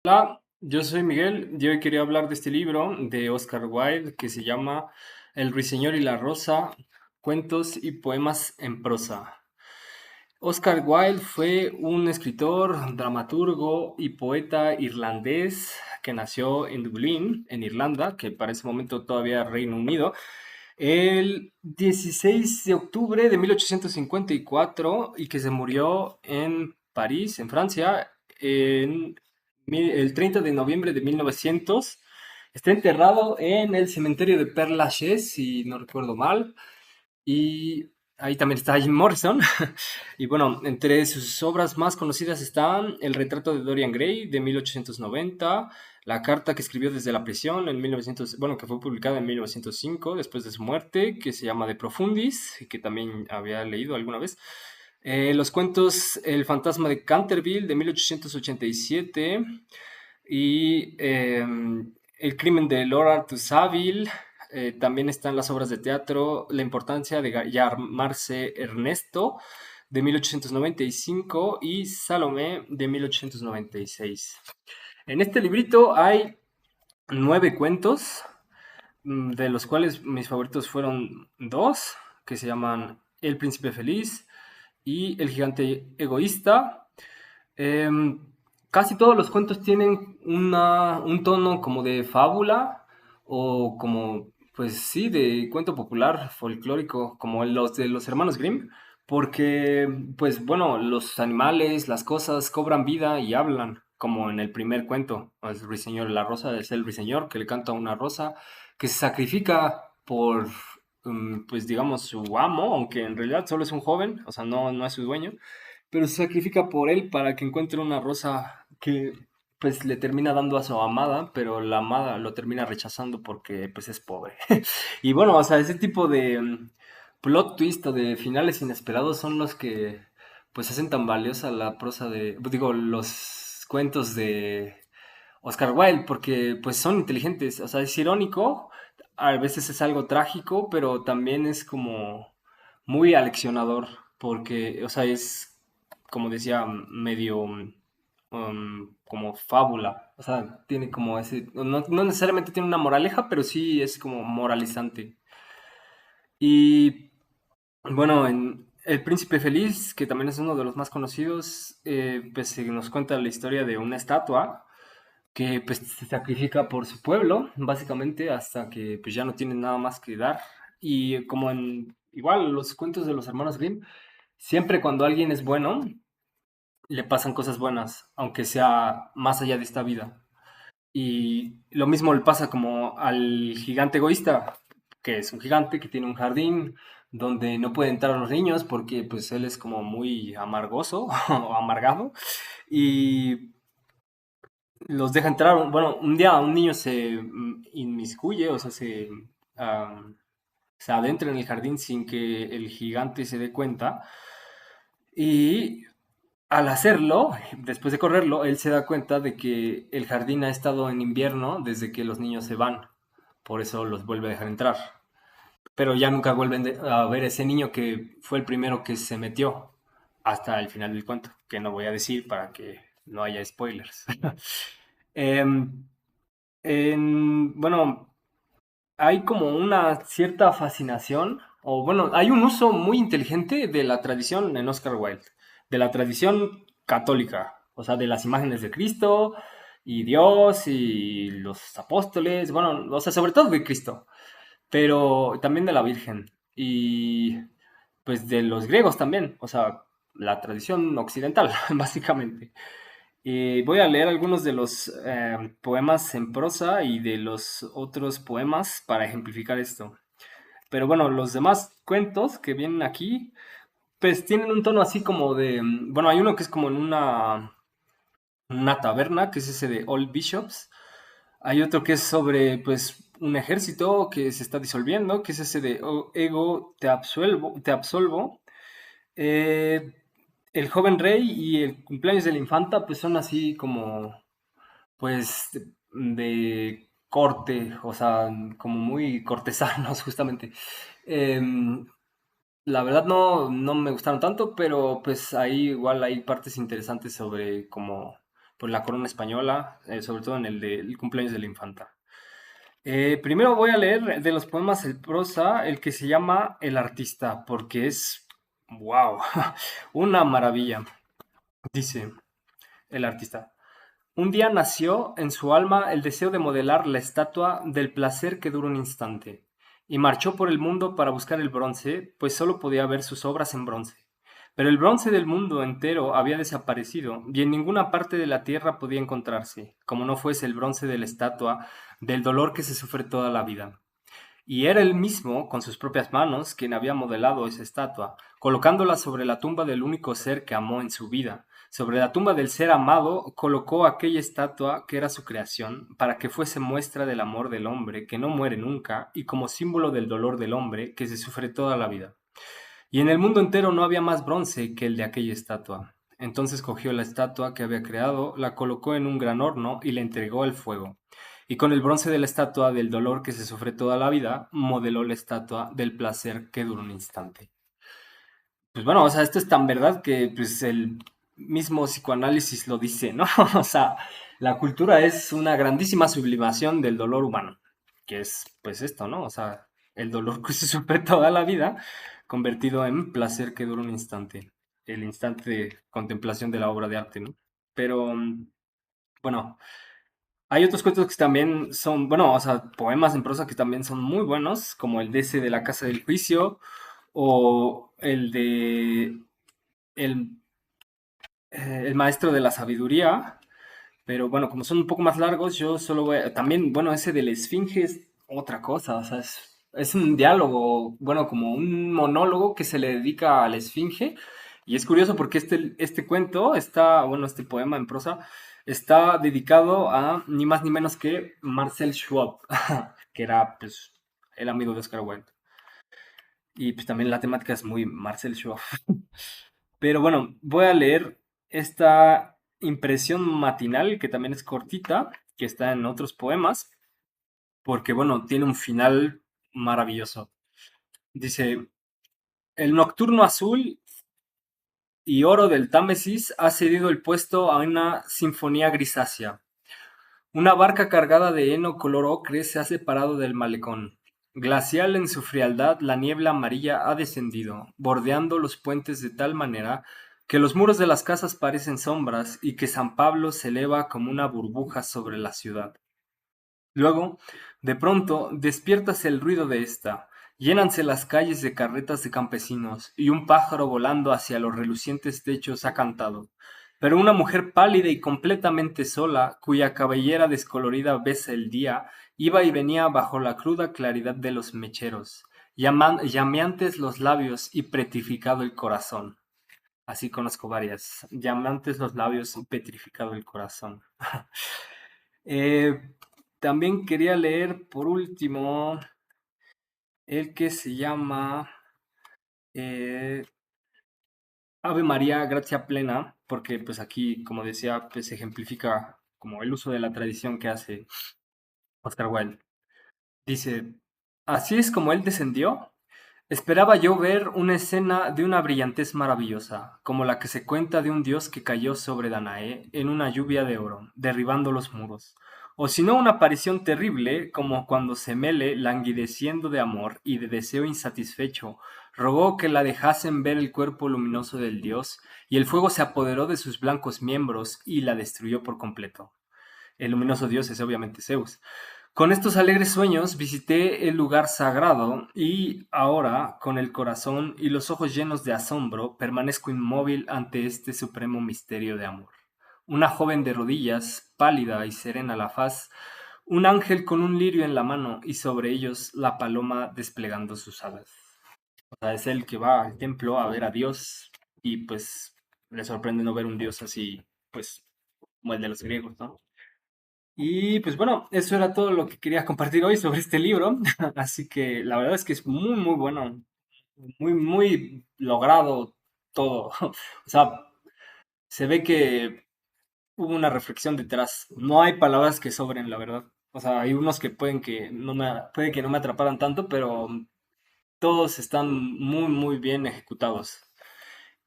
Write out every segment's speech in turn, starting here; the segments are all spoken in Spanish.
Hola, yo soy Miguel y hoy quería hablar de este libro de Oscar Wilde que se llama El ruiseñor y la rosa, cuentos y poemas en prosa. Oscar Wilde fue un escritor, dramaturgo y poeta irlandés que nació en Dublín, en Irlanda, que para ese momento todavía era Reino Unido, el 16 de octubre de 1854 y que se murió en París, en Francia, el 30 de noviembre de 1900. Está enterrado en el cementerio de Père Lachaise, si no recuerdo mal. Y ahí también está Jim Morrison. Y bueno, entre sus obras más conocidas están El retrato de Dorian Gray de 1890, la carta que escribió desde la prisión en 1900, bueno, que fue publicada en 1905 después de su muerte, que se llama De Profundis, y que también había leído alguna vez. Los cuentos El fantasma de Canterville de 1887 y El crimen de Lord Arthur Saville. También están las obras de teatro La importancia de llamarse Ernesto de 1895 y Salomé de 1896. En este librito hay 9 cuentos, de los cuales mis favoritos fueron dos, que se llaman El príncipe feliz y El gigante egoísta. Em, Casi todos los cuentos tienen un tono como de fábula o como, pues sí, de cuento popular, folclórico, como los de los hermanos Grimm, porque, pues bueno, los animales, las cosas cobran vida y hablan, como en el primer cuento, el ruiseñor, la rosa es el ruiseñor que le canta a una rosa que se sacrifica por, pues digamos, su amo, aunque en realidad solo es un joven, o sea, no es su dueño, pero se sacrifica por él para que encuentre una rosa que pues le termina dando a su amada, pero la amada lo termina rechazando porque pues es pobre. Y bueno, o sea, ese tipo de plot twist o de finales inesperados son los que pues hacen tan valiosa la prosa de, digo, los cuentos de Oscar Wilde, porque pues son inteligentes, o sea, es irónico, a veces es algo trágico, pero también es como muy aleccionador, porque, o sea, es, como decía, medio como fábula, o sea, tiene como ese, no necesariamente tiene una moraleja, pero sí es como moralizante. Y bueno, en El Príncipe Feliz, que también es uno de los más conocidos, pues nos cuenta la historia de una estatua que pues se sacrifica por su pueblo, básicamente, hasta que pues ya no tiene nada más que dar. Y como en igual los cuentos de los hermanos Grimm, siempre cuando alguien es bueno, le pasan cosas buenas, aunque sea más allá de esta vida. Y lo mismo le pasa como al gigante egoísta, que es un gigante que tiene un jardín donde no pueden entrar los niños porque pues él es como muy amargoso o amargado y los deja entrar. Bueno, un día un niño se inmiscuye, o sea, se adentra en el jardín sin que el gigante se dé cuenta. Y al hacerlo, después de correrlo, él se da cuenta de que el jardín ha estado en invierno desde que los niños se van. Por eso los vuelve a dejar entrar. Pero ya nunca vuelven a ver ese niño que fue el primero que se metió hasta el final del cuento, que no voy a decir para que no haya spoilers. Em, bueno, hay como una cierta fascinación, o bueno, hay un uso muy inteligente de la tradición en Oscar Wilde, de la tradición católica, o sea, de las imágenes de Cristo y Dios y los apóstoles, bueno, o sea, sobre todo de Cristo, pero también de la Virgen y pues de los griegos también, o sea, la tradición occidental, básicamente. Voy a leer algunos de los poemas en prosa y de los otros poemas para ejemplificar esto. Pero bueno, los demás cuentos que vienen aquí, pues tienen un tono así como de, bueno, hay uno que es como en una taberna, que es ese de Old Bishops. Hay otro que es sobre, pues, un ejército que se está disolviendo, que es ese de Ego, te absolvo. Eh, el joven rey y el cumpleaños de la infanta, pues son así como pues de corte, o sea, como muy cortesanos justamente. Em, la verdad no me gustaron tanto, pero pues ahí igual hay partes interesantes sobre como por la corona española, sobre todo en el del cumpleaños de la infanta. Primero voy a leer de los poemas en prosa el que se llama El artista, porque es, wow, una maravilla. Dice el artista. Un día nació en su alma el deseo de modelar la estatua del placer que dura un instante, y marchó por el mundo para buscar el bronce, pues solo podía ver sus obras en bronce. Pero el bronce del mundo entero había desaparecido, y en ninguna parte de la tierra podía encontrarse, como no fuese el bronce de la estatua del dolor que se sufre toda la vida. Y era él mismo, con sus propias manos, quien había modelado esa estatua, colocándola sobre la tumba del único ser que amó en su vida. Sobre la tumba del ser amado colocó aquella estatua que era su creación, para que fuese muestra del amor del hombre, que no muere nunca, y como símbolo del dolor del hombre, que se sufre toda la vida. Y en el mundo entero no había más bronce que el de aquella estatua. Entonces cogió la estatua que había creado, la colocó en un gran horno y la entregó al fuego. Y con el bronce de la estatua del dolor que se sufre toda la vida, modeló la estatua del placer que dura un instante. Pues bueno, o sea, esto es tan verdad que pues el mismo psicoanálisis lo dice, ¿no? O sea, la cultura es una grandísima sublimación del dolor humano, que es pues esto, ¿no? O sea, el dolor que se sufre toda la vida, convertido en placer que dura un instante, el instante de contemplación de la obra de arte, ¿no? Pero, bueno, hay otros cuentos que también son, bueno, o sea, poemas en prosa que también son muy buenos, como el de ese de la Casa del Juicio, o el de el, el maestro de la sabiduría, pero bueno, como son un poco más largos, yo solo voy también, bueno, ese de la Esfinge es otra cosa, o sea, es un diálogo, bueno, como un monólogo que se le dedica a la Esfinge, y es curioso porque este cuento está, bueno, este poema en prosa está dedicado a ni más ni menos que Marcel Schwab, que era, pues, el amigo de Oscar Wilde. Y pues también la temática es muy Marcel Schwab. Pero bueno, voy a leer esta impresión matinal, que también es cortita, que está en otros poemas, porque bueno, tiene un final maravilloso. Dice, el nocturno azul y oro del Támesis ha cedido el puesto a una sinfonía grisácea. Una barca cargada de heno color ocre se ha separado del malecón. Glacial en su frialdad, la niebla amarilla ha descendido, bordeando los puentes de tal manera que los muros de las casas parecen sombras y que San Pablo se eleva como una burbuja sobre la ciudad. Luego, de pronto, despiértase el ruido de esta, llénanse las calles de carretas de campesinos, y un pájaro volando hacia los relucientes techos ha cantado. Pero una mujer pálida y completamente sola, cuya cabellera descolorida besa el día, iba y venía bajo la cruda claridad de los mecheros, llameantes los labios y petrificado el corazón. Así conozco varias. Llamantes los labios y petrificado el corazón. Eh, También quería leer por último el que se llama eh, Ave María, gracia plena, porque pues aquí, como decía, pues ejemplifica como el uso de la tradición que hace Oscar Wilde. Dice, así es como él descendió. Esperaba yo ver una escena de una brillantez maravillosa, como la que se cuenta de un dios que cayó sobre Danae en una lluvia de oro, derribando los muros. O si no, una aparición terrible, como cuando Semele, languideciendo de amor y de deseo insatisfecho, rogó que la dejasen ver el cuerpo luminoso del dios, y el fuego se apoderó de sus blancos miembros y la destruyó por completo. El luminoso dios es obviamente Zeus. Con estos alegres sueños visité el lugar sagrado y ahora, con el corazón y los ojos llenos de asombro, permanezco inmóvil ante este supremo misterio de amor. Una joven de rodillas, pálida y serena la faz, un ángel con un lirio en la mano y sobre ellos la paloma desplegando sus alas. O sea, es el que va al templo a ver a Dios y pues le sorprende no ver un Dios así, pues, como el de los griegos, ¿no? Y pues bueno, eso era todo lo que quería compartir hoy sobre este libro. Así que la verdad es que es muy, muy bueno, muy, muy logrado todo. O sea, se ve que hubo una reflexión detrás. No hay palabras que sobren, la verdad. O sea, hay unos que puede que no me atraparan tanto, pero todos están muy, muy bien ejecutados.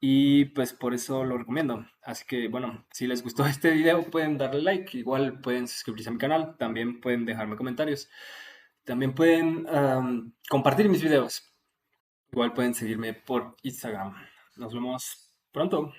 y pues por eso lo recomiendo. Así que bueno, si les gustó este video pueden darle like, igual pueden suscribirse a mi canal, también pueden dejarme comentarios, también pueden compartir mis videos, igual pueden seguirme por Instagram. Nos vemos pronto.